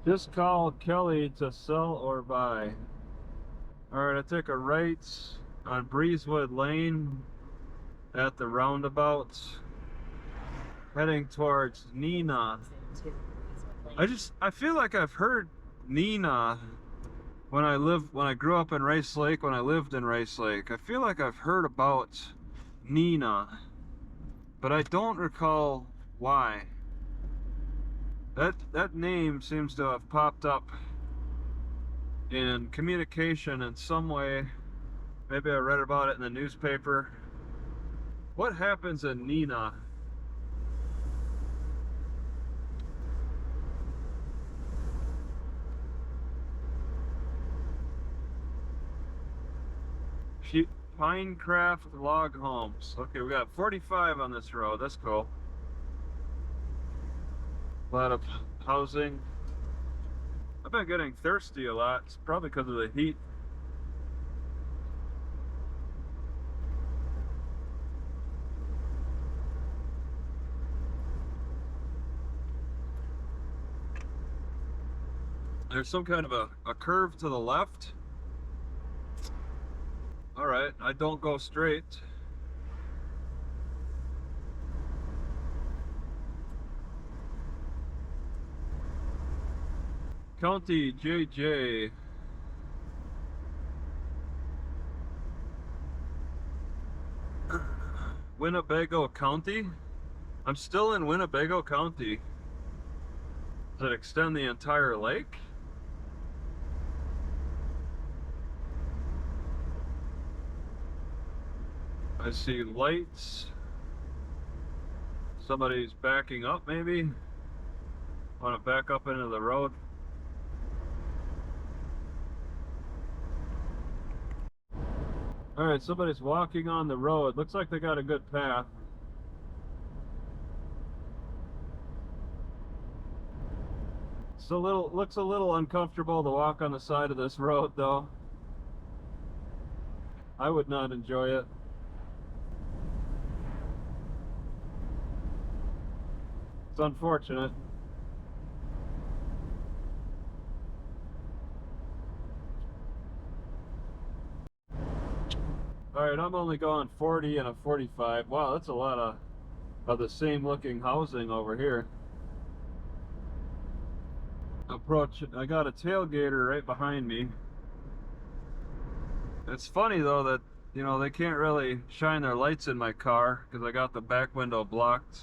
Just call Kelly to sell or buy. Alright, I take a right on Breezewood Lane at the roundabouts, heading towards Neenah. I feel like I've heard Neenah when I grew up in Rice Lake, when I lived in Rice Lake. I feel like I've heard about Neenah, but I don't recall why. That name seems to have popped up in communication in some way. Maybe I read about it in the newspaper. What happens in Neenah? Pinecraft log homes. Okay, we got 45 on this road. That's cool. A lot of housing. I've been getting thirsty a lot. It's probably because of the heat. There's some kind of a curve to the left. All right, I don't go straight. County JJ. Winnebago County? I'm still in Winnebago County. Does it extend the entire lake? I see lights. Somebody's backing up, maybe. Want to back up into the road. All right, somebody's walking on the road. Looks like they got a good path. It's looks a little uncomfortable to walk on the side of this road, though. I would not enjoy it. It's unfortunate. Alright, I'm only going 40 and a 45. Wow, that's a lot of the same looking housing over here. Approach, I got a tailgater right behind me. It's funny though that, you know, they can't really shine their lights in my car because I got the back window blocked.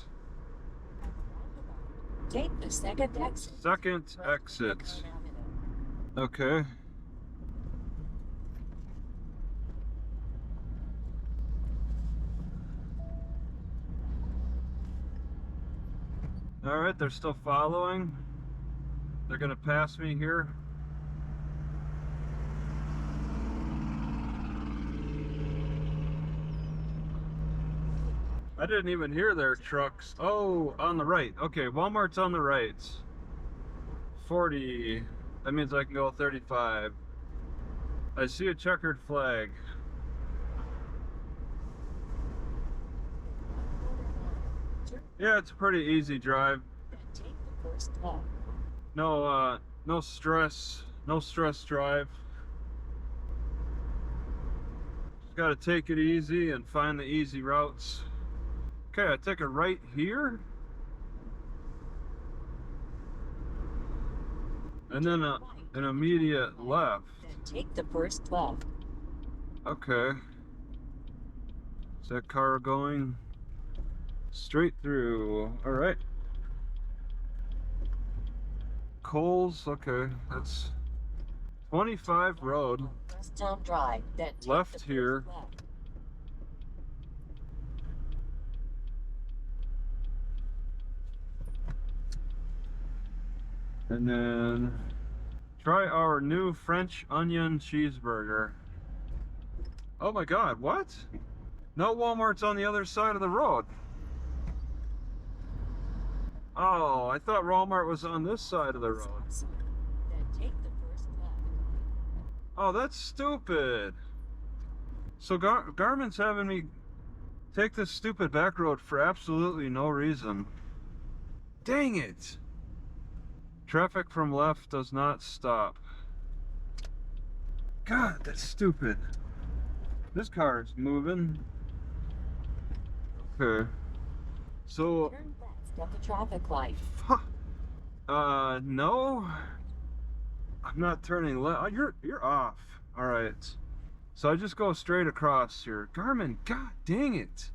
Take the second exit. Second exit. Okay. All right, they're still following. They're gonna pass me here. I didn't even hear their trucks. Oh, on the right. Okay, Walmart's on the right. 40. That means I can go 35. I see a checkered flag. Yeah, it's a pretty easy drive. No stress. No stress drive. Just gotta take it easy and find the easy routes. Okay, I take a right here. And then an immediate left. Then take the first left. Okay. Is that car going straight through? All right. Coles, okay, that's 25 road. Westtown Drive, then take Left the here. left. And then try our new French onion cheeseburger. Oh my God, what? No Walmart's on the other side of the road. Oh, I thought Walmart was on this side of the road. Then take the first left. Oh, that's stupid. So Garmin's having me take this stupid back road for absolutely no reason. Dang it. Traffic from left does not stop. God, that's stupid. This car is moving. Okay. So, Turn left at the traffic light. no. I'm not turning left. You're off. All right. So I just go straight across here. Garmin, god dang it.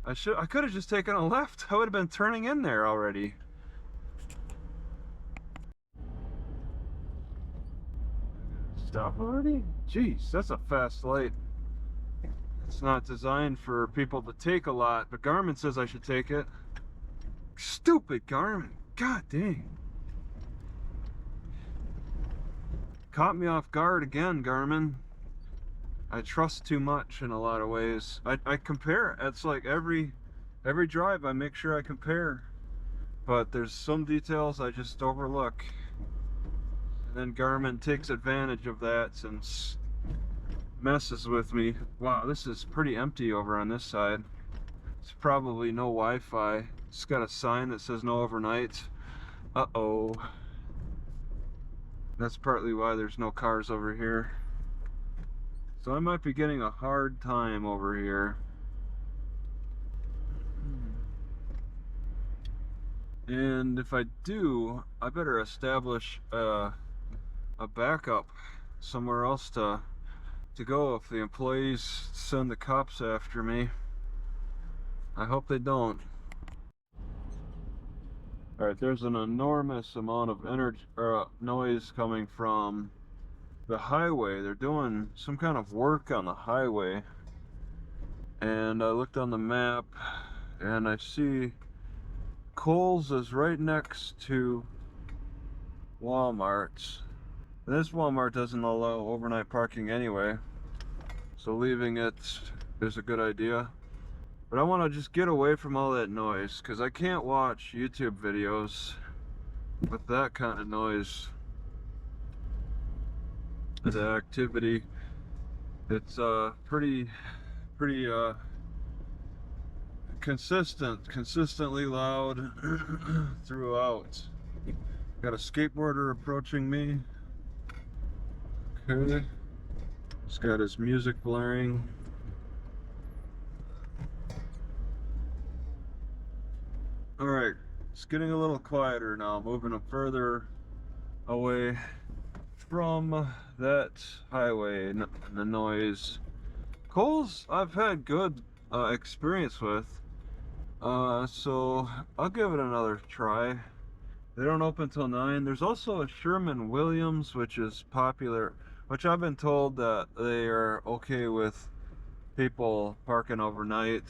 I could have just taken a left. I would have been turning in there already. Stop already? Jeez, that's a fast light. It's not designed for people to take a lot, but Garmin says I should take it. Stupid Garmin. God dang. Caught me off guard again, Garmin. I trust too much in a lot of ways. I compare. It's like every drive I make sure I compare. But there's some details I just overlook. And then Garmin takes advantage of that and messes with me. Wow, this is pretty empty over on this side. It's probably no Wi-Fi. It's got a sign that says no overnight. Uh-oh. That's partly why there's no cars over here. So I might be getting a hard time over here. And if I do, I better establish a backup somewhere else to go if the employees send the cops after me. I hope they don't. Alright, there's an enormous amount of noise coming from the highway. They're doing some kind of work on the highway. And I looked on the map and I see Kohl's is right next to Walmart's. This Walmart doesn't allow overnight parking anyway, so leaving it is a good idea. But I want to just get away from all that noise, because I can't watch YouTube videos with that kind of noise. The activity, it's pretty consistently loud throughout. Got a skateboarder approaching me. Okay. He's got his music blaring. Alright, it's getting a little quieter now, moving further away from that highway and the noise. Kohl's I've had good experience with, so I'll give it another try. They don't open till 9. There's also a Sherman-Williams, which is popular, which I've been told that they are okay with people parking overnight.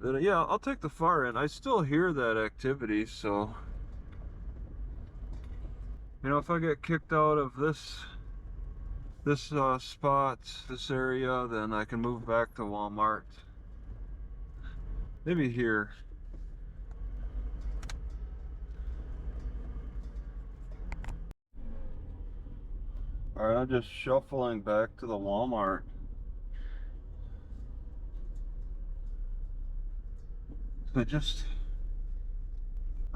But yeah, I'll take the far end. I still hear that activity, so you know, if I get kicked out of this spot, this area, then I can move back to Walmart. Maybe here. Alright, I'm just shuffling back to the Walmart. I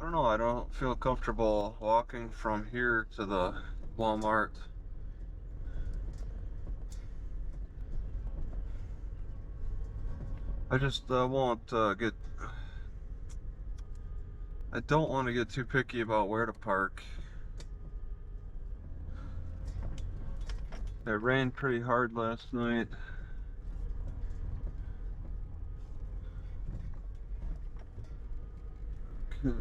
don't know, I don't feel comfortable walking from here to the Walmart. I just won't get... I don't want to get too picky about where to park. It rained pretty hard last night. Okay.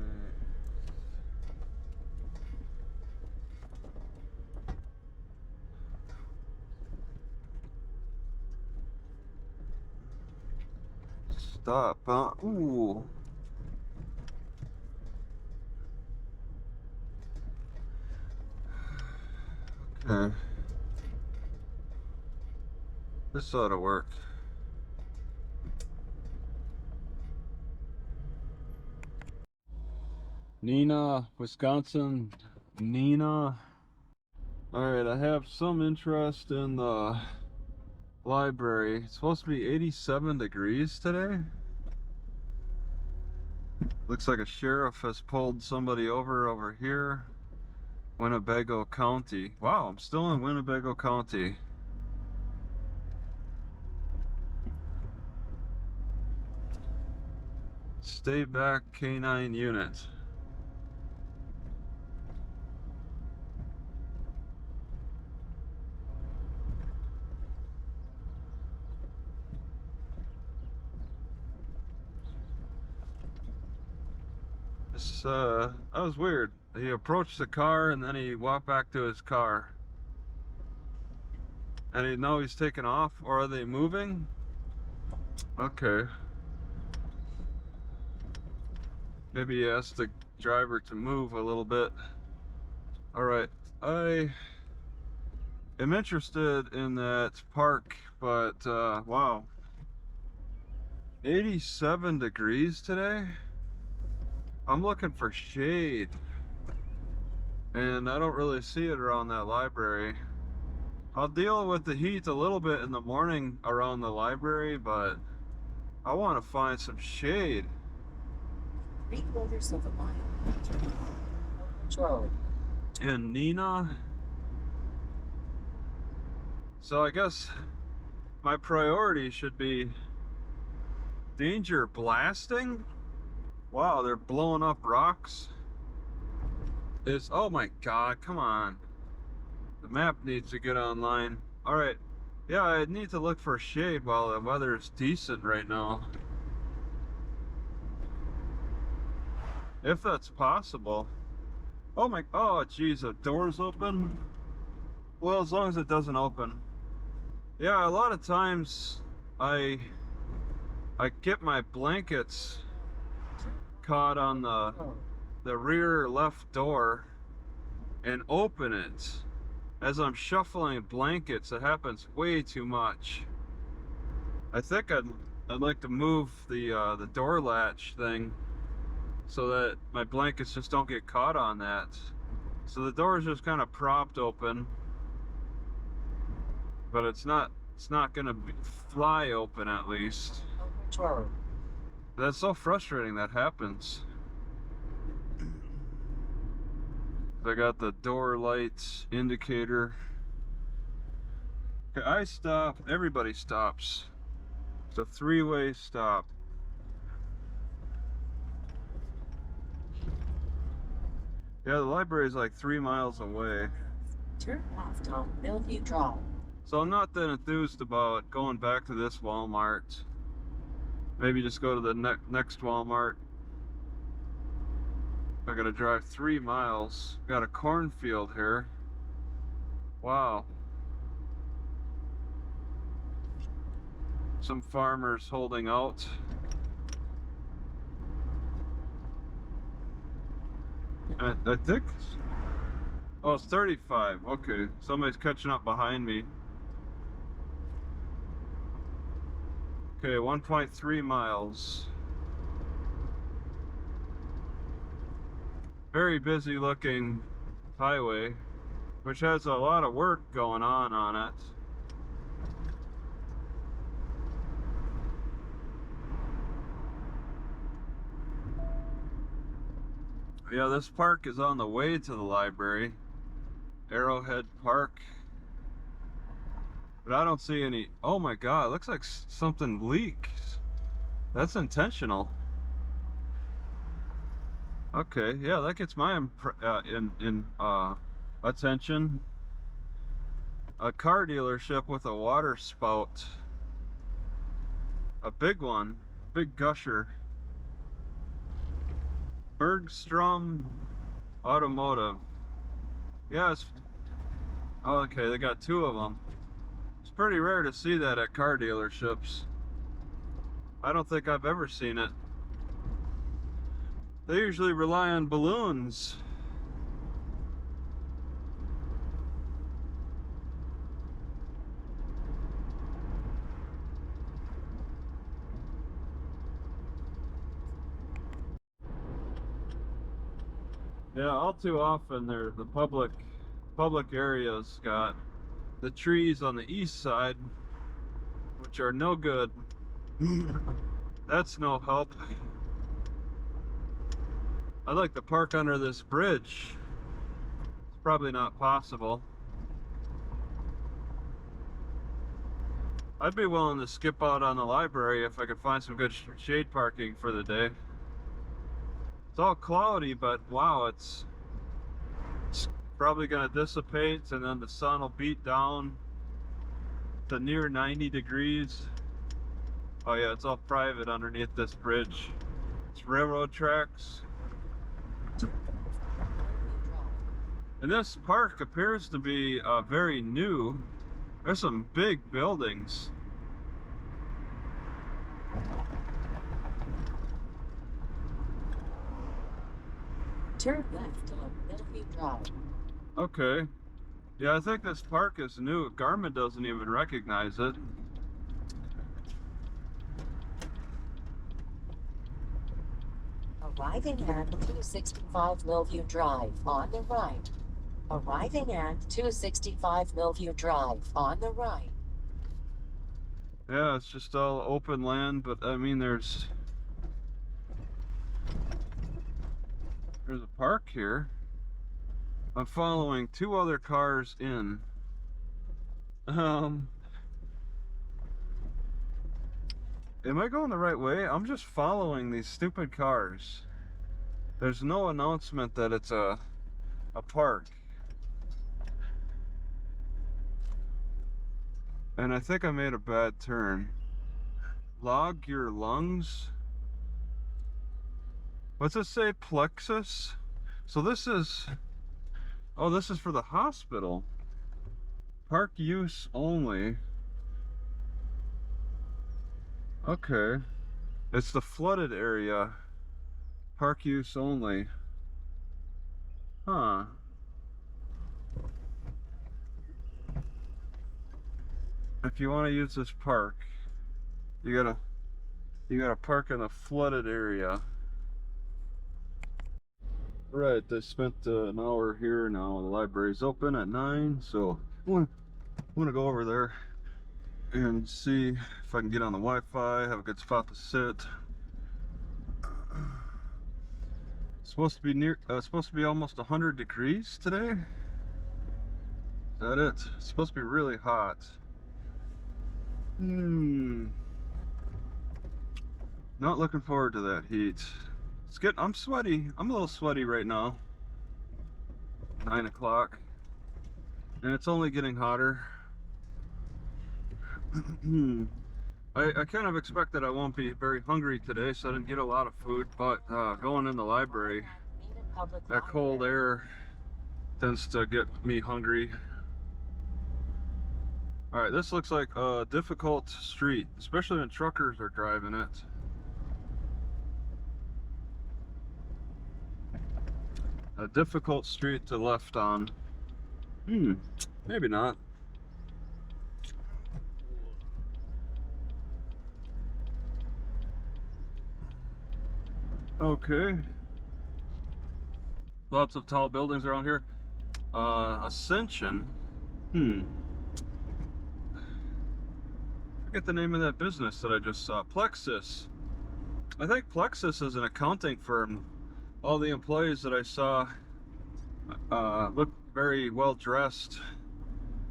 Stop, huh? Ooh. Okay. This ought to work. Neenah, Wisconsin. Neenah. Alright, I have some interest in the library. It's supposed to be 87 degrees today. Looks like a sheriff has pulled somebody over here. Winnebago County. Wow, I'm still in Winnebago County. Stay back K9 unit. This, that was weird. He approached the car and then he walked back to his car. And he know he's taking off, or are they moving? Okay. Maybe he asked the driver to move a little bit. Alright, I am interested in that park, but wow. 87 degrees today? I'm looking for shade. And I don't really see it around that library. I'll deal with the heat a little bit in the morning around the library, but I want to find some shade. 3/4 of a mile. Road. In Neenah. So I guess my priority should be danger blasting. Wow, they're blowing up rocks. Oh my god, come on. The map needs to get online. Alright, yeah, I need to look for shade while the weather is decent right now. If that's possible. Oh geez, the door's open? Well, as long as it doesn't open. Yeah, a lot of times I get my blankets caught on the rear left door and open it. As I'm shuffling blankets, it happens way too much. I think I'd like to move the door latch thing so that my blankets just don't get caught on that. So the door is just kind of propped open, but it's not gonna fly open at least. Road. That's so frustrating that happens. I got the door lights indicator. Okay, I stop, everybody stops. It's a three-way stop. Yeah, the library is like 3 miles away. Turn left on Bellevue Drive. So I'm not that enthused about going back to this Walmart. Maybe just go to the next Walmart. I gotta drive 3 miles. Got a cornfield here. Wow. Some farmers holding out. I think, oh, it's 35. Okay, somebody's catching up behind me. Okay, 1.3 miles. Very busy looking highway, which has a lot of work going on it. Yeah, this park is on the way to the library. Arrowhead Park. But I don't see any. Oh my god, it looks like something leaks. That's intentional. Okay, yeah, that gets my attention. A car dealership with a water spout. A big one, big gusher. Bergstrom Automotive. Yes. Oh, okay, they got 2 of them. It's pretty rare to see that at car dealerships. I don't think I've ever seen it. They usually rely on balloons. Yeah, all too often the public areas got the trees on the east side, which are no good. That's no help. I'd like to park under this bridge. It's probably not possible. I'd be willing to skip out on the library if I could find some good shade parking for the day. It's all cloudy, but wow, it's probably going to dissipate and then the sun will beat down to near 90 degrees. Oh yeah, it's all private underneath this bridge. It's railroad tracks. And this park appears to be very new. There's some big buildings. Turn left on Bellevue Drive. Okay. Yeah, I think this park is new. Garmin doesn't even recognize it. Arriving at 265 Millview Drive on the right. Arriving at 265 Millview Drive on the right. Yeah, it's just all open land, but I mean there's a park here. I'm following two other cars in. Am I going the right way? I'm just following these stupid cars. There's no announcement that it's a park. And I think I made a bad turn. Log your lungs. What's it say? Plexus? So this is, oh, this is for the hospital. Park use only. Okay. It's the flooded area. Park use only. Huh. If you want to use this park, you gotta park in a flooded area. Right, I spent an hour here now. The library's open at 9, so I'm gonna go over there and see if I can get on the Wi-Fi, have a good spot to sit. Supposed to be almost 100 degrees today. Is that it? It's supposed to be really hot. Not looking forward to that heat. I'm sweaty. I'm a little sweaty right now. 9 o'clock. And it's only getting hotter. I kind of expected I won't be very hungry today, so I didn't get a lot of food, but going in the library, that cold air tends to get me hungry. Alright, this looks like a difficult street, especially when truckers are driving it. A difficult street to left on. Maybe not. Okay. Lots of tall buildings around here. Ascension. Forget the name of that business that I just saw. Plexus. I think Plexus is an accounting firm. All the employees that I saw look very well dressed.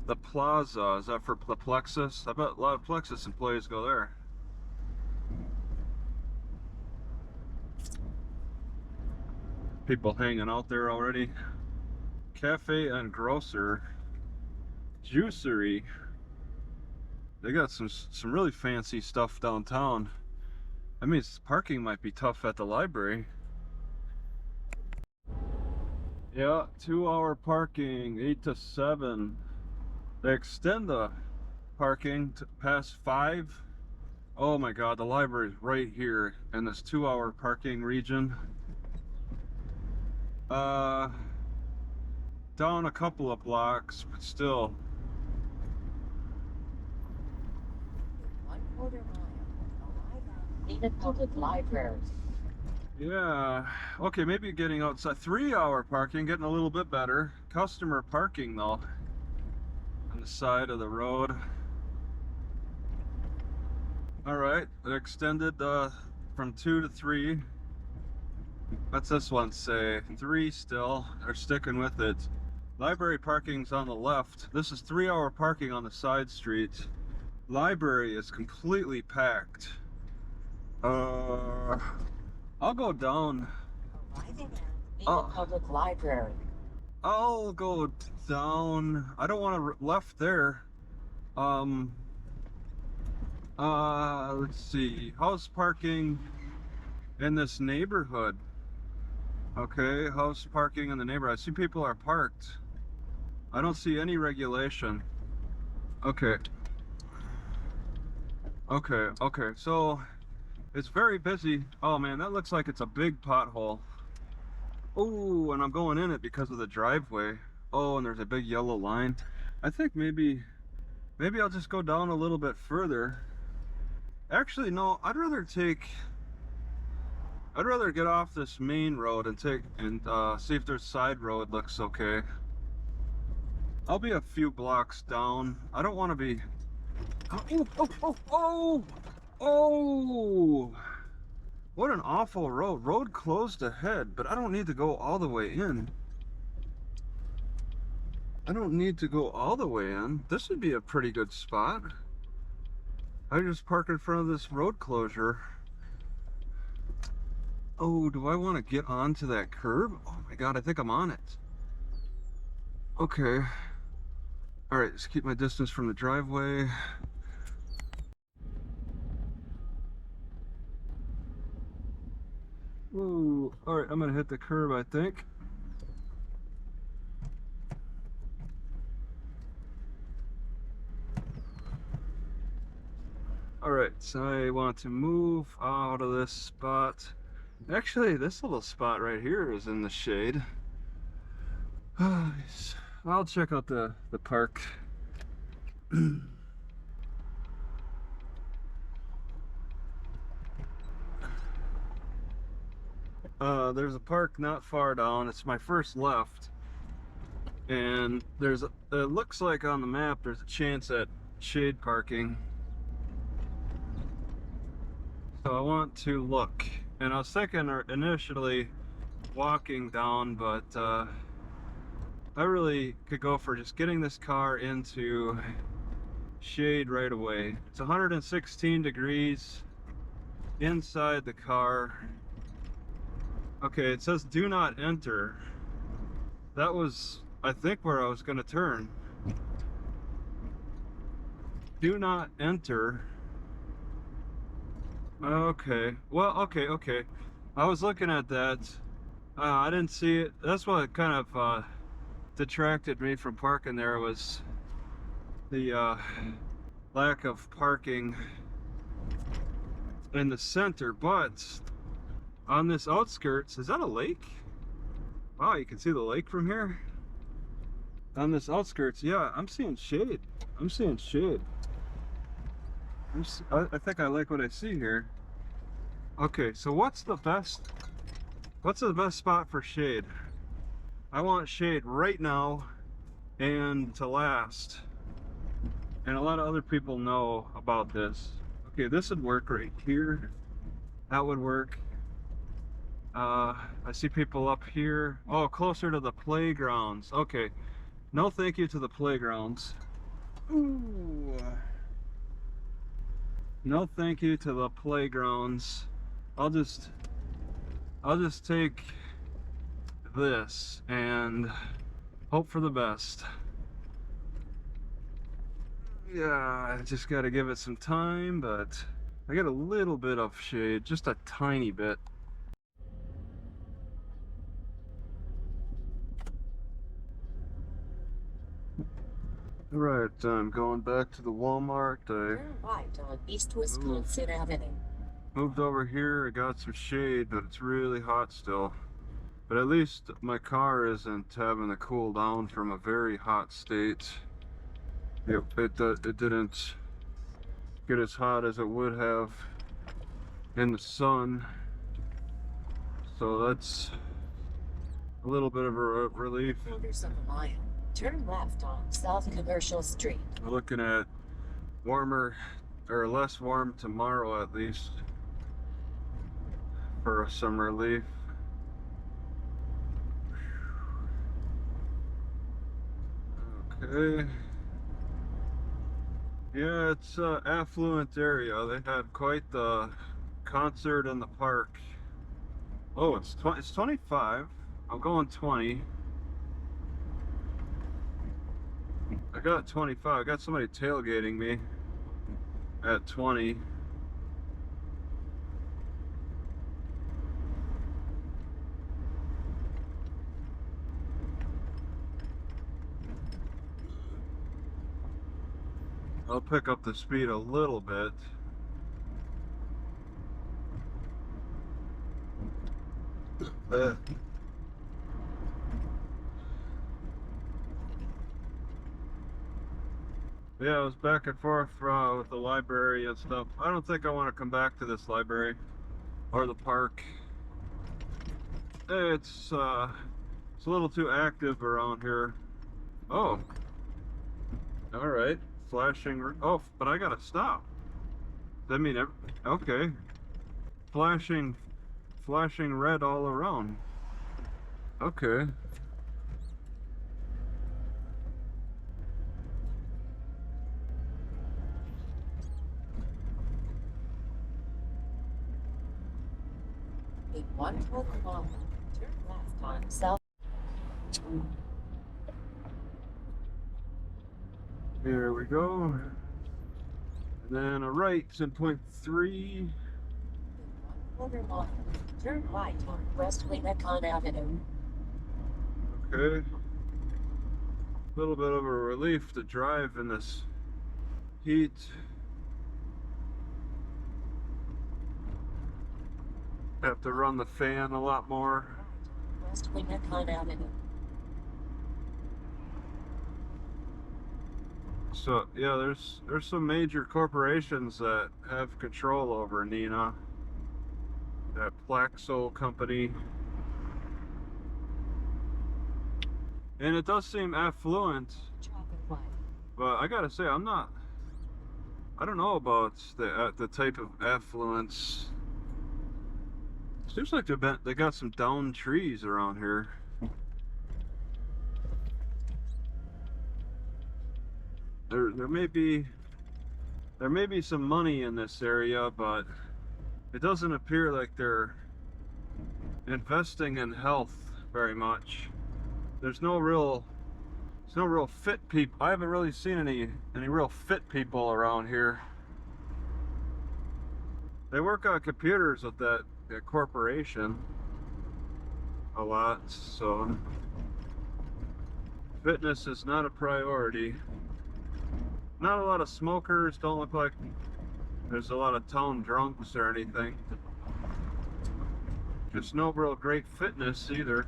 The Plaza, is that for the Plexus? I bet a lot of Plexus employees go there. People hanging out there already. Cafe and grocer. Juicery. They got some really fancy stuff downtown. That means parking might be tough at the library. Yeah, 2-hour parking, 8 to 7. They extend the parking to past 5. Oh my god, the library is right here in this 2-hour parking region. Down a couple of blocks, but still. 1/4 mile. Arrive at Neenah Public Library. Yeah, okay, maybe getting outside. 3-hour parking, getting a little bit better. Customer parking though, on the side of the road. All right, it extended from 2 to 3. What's this one say? 3 still. They're sticking with it. Library parking's on the left. This is 3-hour parking on the side street. Library is completely packed. I'll go down. Arriving at Neenah Public Library. I'll go down. I don't want to left there. Let's see. House parking in this neighborhood. Okay, house parking in the neighborhood. I see people are parked. I don't see any regulation. Okay. Okay, so it's very busy. Oh man, that looks like it's a big pothole. Oh, and I'm going in it because of the driveway. Oh, and there's a big yellow line. I think maybe I'll just go down a little bit further. Actually, no, I'd rather get off this main road and see if their side road looks okay. I'll be a few blocks down. I don't want to be... Oh! What an awful road. Road closed ahead, but I don't need to go all the way in. I don't need to go all the way in. This would be a pretty good spot. I just park in front of this road closure. Oh, do I want to get onto that curb? Oh my god, I think I'm on it. Okay. Alright, just keep my distance from the driveway. Ooh, alright, I'm gonna hit the curb, I think. Alright, so I want to move out of this spot. Actually, this little spot right here is in the shade. I'll check out the park. There's a park not far down. It's my first left. And it looks like on the map there's a chance at shade parking. So I want to look. And I was thinking initially walking down, but I really could go for just getting this car into shade right away. It's 116 degrees inside the car. Okay, it says do not enter. That was, I think, where I was going to turn. Do not enter. Okay, well, okay. I was looking at that. I didn't see it. That's what kind of detracted me from parking there, was the lack of parking in the center. But on this outskirts, is that a lake? Wow, you can see the lake from here. On this outskirts, yeah, I'm seeing shade. I think I like what I see here. Okay, so what's the best spot for shade? I want shade right now and to last. And a lot of other people know about this. Okay, this would work right here. That would work. I see people up here. Oh, closer to the playgrounds. Okay. No thank you to the playgrounds. Ooh. No thank you to the playgrounds. I'll just take this and hope for the best. Yeah, I just gotta give it some time, but I got a little bit of shade, just a tiny bit. Alright, I'm going back to the Walmart. Turn right on East Wisconsin Avenue. Moved over here, I got some shade, but it's really hot still. But at least my car isn't having to cool down from a very hot state. It didn't get as hot as it would have in the sun. So that's a little bit of a relief. Quarters of a mile. Turn left on South Commercial Street. We're looking at warmer or less warm tomorrow, at least, for some relief. Okay. Yeah, it's an affluent area. They had quite the concert in the park. Oh, it's 25. I'm going 20. I got 25. I got somebody tailgating me at 20. I'll pick up the speed a little bit. Yeah, I was back and forth with the library and stuff. I don't think I want to come back to this library or the park. It's a little too active around here. Oh, all right. Flashing. Oh, but I gotta stop. Does that mean okay. Flashing red all around. Okay. In 1/4 mile, turn left on South. Here we go. And then a right in .3. In 1/4 mile, turn right on West Winnicott Avenue. Okay. A little bit of a relief to drive in this heat. Have to run the fan a lot more. West Winnicott Avenue. So yeah, there's some major corporations that have control over Neenah. That Plaxo company. And it does seem affluent, but I gotta say, I don't know about the type of affluence. Seems like they got some downed trees around here. There may be some money in this area, but it doesn't appear like they're investing in health very much. There's no real fit people. I haven't really seen any real fit people around here. They work on computers with that corporation a lot, so fitness is not a priority. Not a lot of smokers. Don't look like there's a lot of town drunks or anything. Just no real great fitness either.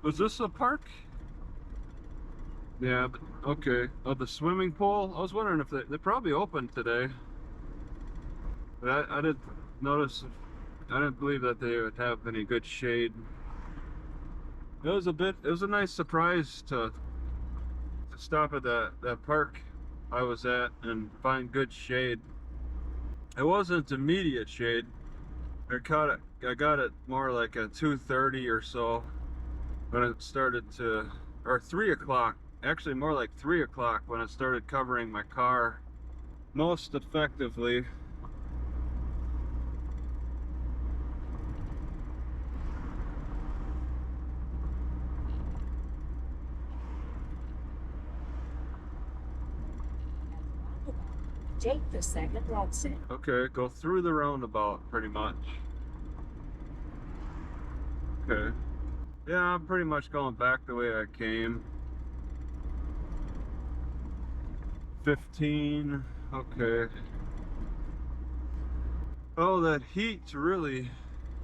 Was this a park? Yeah, but, okay. Oh, the swimming pool? I was wondering if they probably opened today. But I didn't notice, I didn't believe that they would have any good shade. It was a nice surprise to stop at that park I was at and find good shade. It wasn't immediate shade. I got it more like at 2:30 or so when it started to, or 3 o'clock, actually more like 3 o'clock when it started covering my car most effectively. Take the second exit. Okay, go through the roundabout pretty much. Okay. Yeah, I'm pretty much going back the way I came. 15. Okay. Oh, that heat really.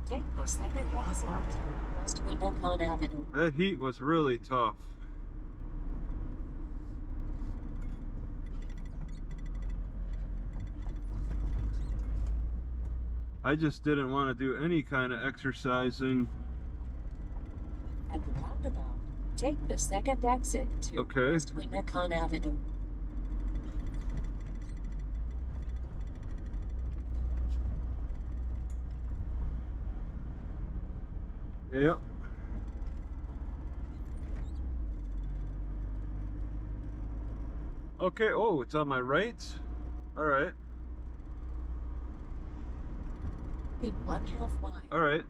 Take the second exit. West Winnicott Avenue. That heat was really tough. I just didn't want to do any kind of exercising. At the roundabout, take the second exit to Okay. West Winnicott Avenue. Yep. Okay, oh, it's on my right. All right. In 1/2 mile. All right.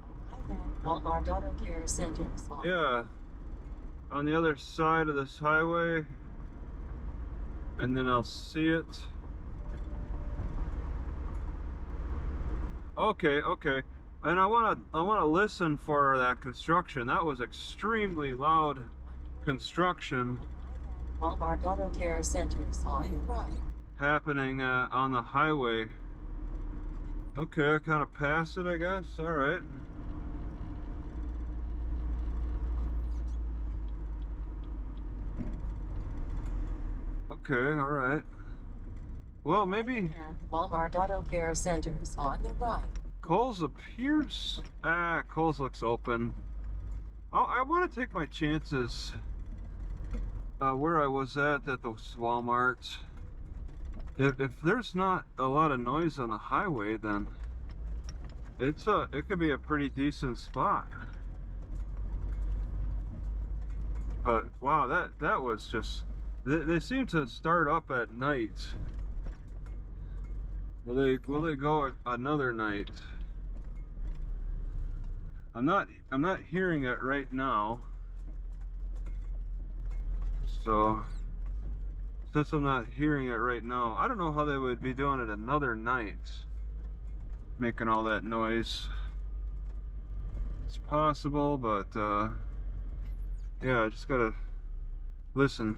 Walmart Auto Care Center. Yeah. On the other side of this highway. And then I'll see it. Okay, okay. And I wanna listen for that construction. That was extremely loud construction Walmart Auto Care Centers on your right. happening on the highway. Okay, I kind of passed it, I guess. All right. Okay, all right. Well, maybe Walmart Auto Care Centers on the right. Kohl's appears. Kohl's looks open. I want to take my chances where I was at those Walmarts. If there's not a lot of noise on the highway, then it could be a pretty decent spot. But wow, that was just they seem to start up at night. Will they go another night? I'm not hearing it right now. So since I'm not hearing it right now, I don't know how they would be doing it another night, making all that noise. It's possible, but yeah, I just gotta listen.